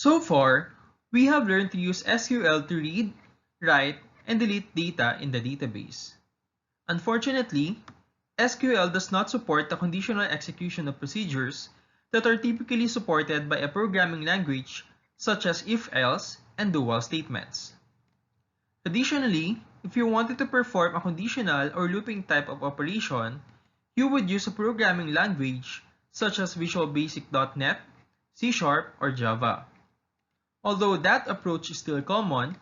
So far, we have learned to use SQL to read, write, and delete data in the database. Unfortunately, SQL does not support the conditional execution of procedures that are typically supported by a programming language such as if-else and do-while statements. Additionally, if you wanted to perform a conditional or looping type of operation, you would use a programming language such as Visual Basic.NET, C#, or Java. Although that approach is still common,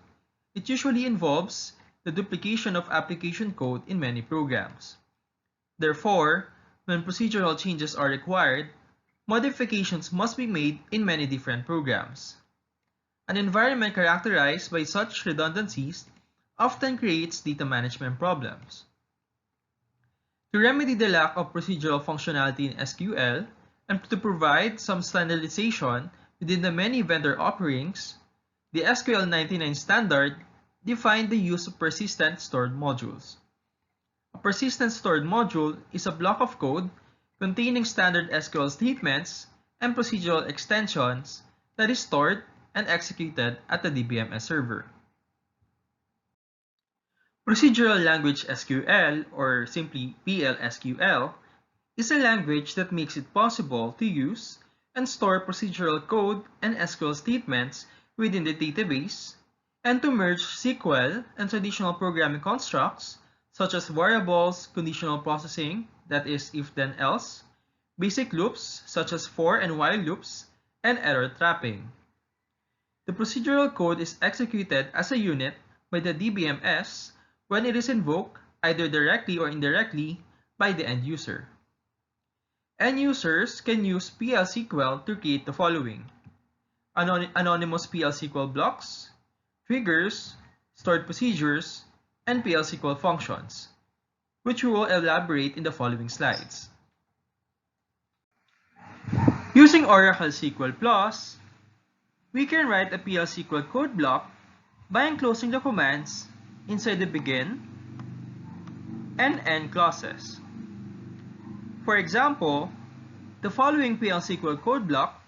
it usually involves the duplication of application code in many programs. Therefore, when procedural changes are required, modifications must be made in many different programs. An environment characterized by such redundancies often creates data management problems. To remedy the lack of procedural functionality in SQL and to provide some standardization within the many vendor offerings, the SQL 99 standard defined the use of persistent stored modules. A persistent stored module is a block of code containing standard SQL statements and procedural extensions that is stored and executed at the DBMS server. Procedural Language SQL, or simply PLSQL, is a language that makes it possible to use and store procedural code and SQL statements within the database, and to merge SQL and traditional programming constructs such as variables, conditional processing, that is if-then-else, basic loops such as for and while loops, and error trapping. The procedural code is executed as a unit by the DBMS when it is invoked either directly or indirectly by the end user. End users can use PL/SQL to create the following: anonymous PL/SQL blocks, triggers, stored procedures, and PL/SQL functions, which we will elaborate in the following slides. Using Oracle SQL Plus, we can write a PL/SQL code block by enclosing the commands inside the begin and end clauses. For example, the following PL/SQL code block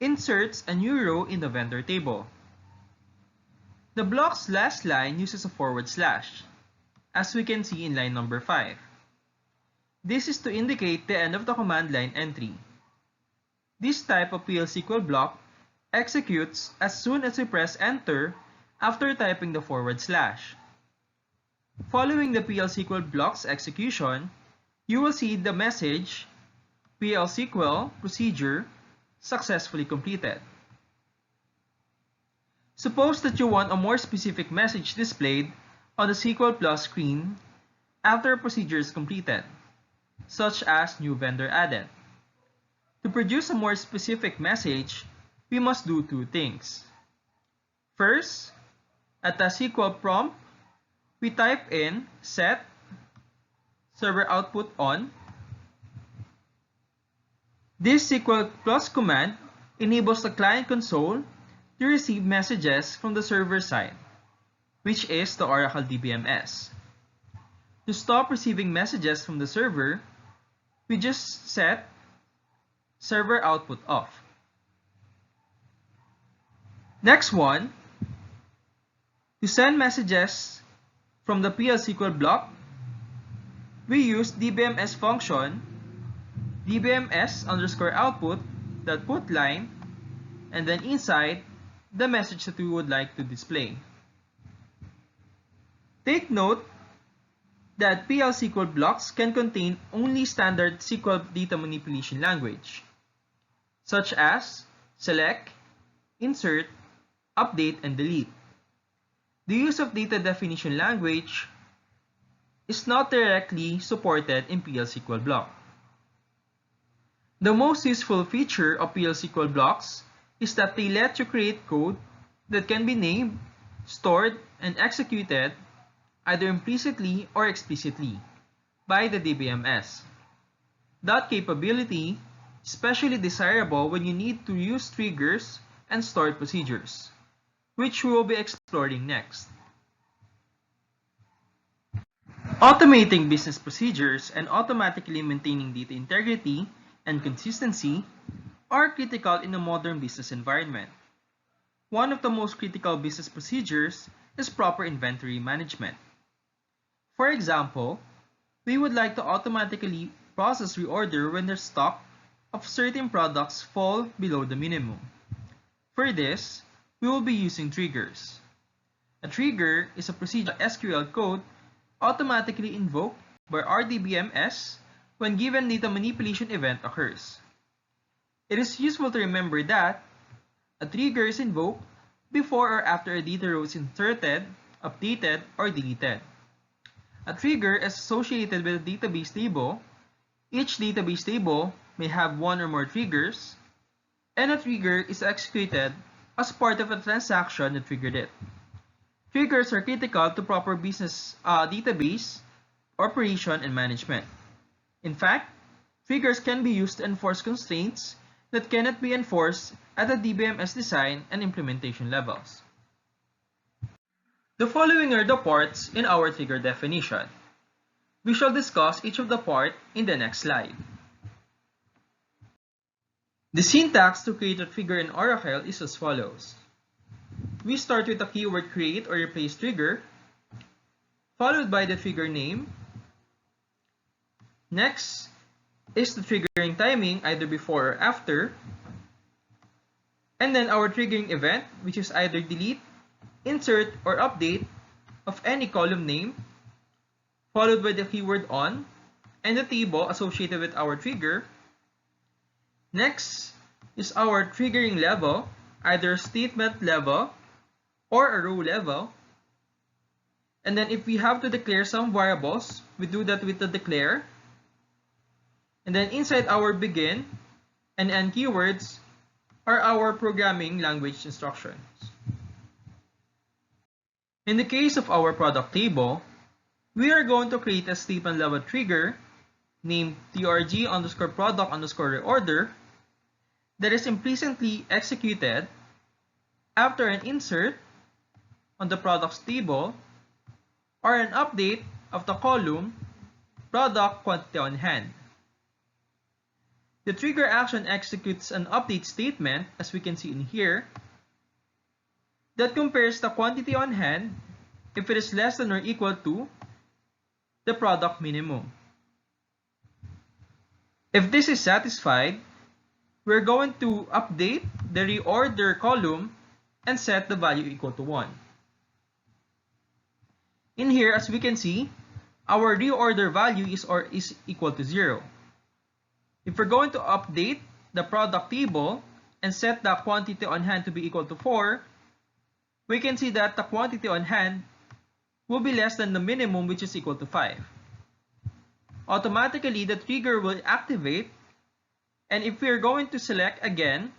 inserts a new row in the vendor table. The block's last line uses a /, as we can see in line number 5. This is to indicate the end of the command line entry. This type of PL/SQL block executes as soon as we press enter after typing the /. Following the PL/SQL block's execution, you will see the message PL/SQL procedure successfully completed. Suppose that you want a more specific message displayed on the SQL Plus screen after a procedure is completed, such as new vendor added. To produce a more specific message, we must do two things. First, at the SQL prompt, we type in set server output on. This SQL Plus command enables the client console to receive messages from the server side, which is the Oracle DBMS. To stop receiving messages from the server, we just set server output off. Next one, to send messages from the PL/SQL block, we use DBMS function DBMS_output.put line, and then inside the message that we would like to display. Take note that PL/SQL blocks can contain only standard SQL data manipulation language, such as select, insert, update, and delete. The use of data definition language is not directly supported in PL/SQL block. The most useful feature of PL/SQL blocks is that they let you create code that can be named, stored, and executed either implicitly or explicitly by the DBMS. That capability is especially desirable when you need to use triggers and stored procedures, which we will be exploring next. Automating business procedures and automatically maintaining data integrity and consistency are critical in a modern business environment. One of the most critical business procedures is proper inventory management. For example, we would like to automatically process reorder when the stock of certain products fall below the minimum. For this, we will be using triggers. A trigger is a procedure SQL code automatically invoked by RDBMS when given data manipulation event occurs. It is useful to remember that a trigger is invoked before or after a data row is inserted, updated, or deleted. A trigger is associated with a database table. Each database table may have one or more triggers, and a trigger is executed as part of a transaction that triggered it. Triggers are critical to proper business database operation and management. In fact, triggers can be used to enforce constraints that cannot be enforced at the DBMS design and implementation levels. The following are the parts in our trigger definition. We shall discuss each of the part in the next slide. The syntax to create a trigger in Oracle is as follows. We start with the keyword create or replace trigger, followed by the trigger name. Next is the triggering timing, either before or after. And then our triggering event, which is either delete, insert, or update of any column name, followed by the keyword on, and the table associated with our trigger. Next is our triggering level, either statement level or a row level. And then if we have to declare some variables, we do that with the declare. And then inside our begin and end keywords are our programming language instructions. In the case of our product table, we are going to create a statement level trigger named trg_product_reorder that is implicitly executed after an insert on the products table or an update of the column product quantity on hand. The trigger action executes an update statement, as we can see in here, that compares the quantity on hand if it is less than or equal to the product minimum. If this is satisfied, we're going to update the reorder column and set the value equal to 1. In here, as we can see, our reorder value is equal to 0. If we're going to update the product table and set the quantity on hand to be equal to 4, we can see that the quantity on hand will be less than the minimum, which is equal to 5. Automatically, the trigger will activate, and if we are going to select again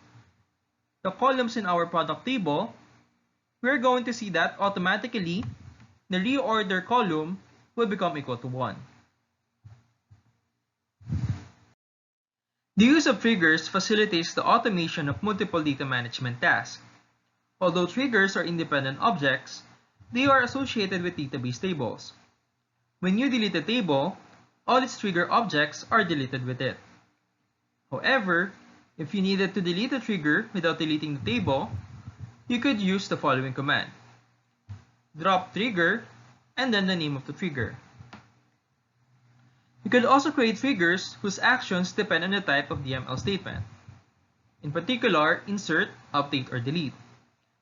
the columns in our product table, we're going to see that automatically the reorder column will become equal to 1. The use of triggers facilitates the automation of multiple data management tasks. Although triggers are independent objects, they are associated with database tables. When you delete a table, all its trigger objects are deleted with it. However, if you needed to delete a trigger without deleting the table, you could use the following command. Drop trigger and then the name of the trigger. You could also create triggers whose actions depend on the type of DML statement. In particular, insert, update, or delete.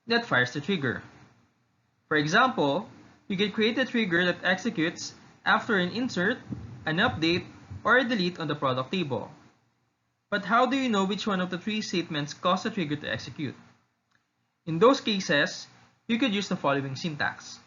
That fires the trigger. For example, you can create a trigger that executes after an insert, an update, or a delete on the product table. But how do you know which one of the three statements cause the trigger to execute? In those cases, you could use the following syntax.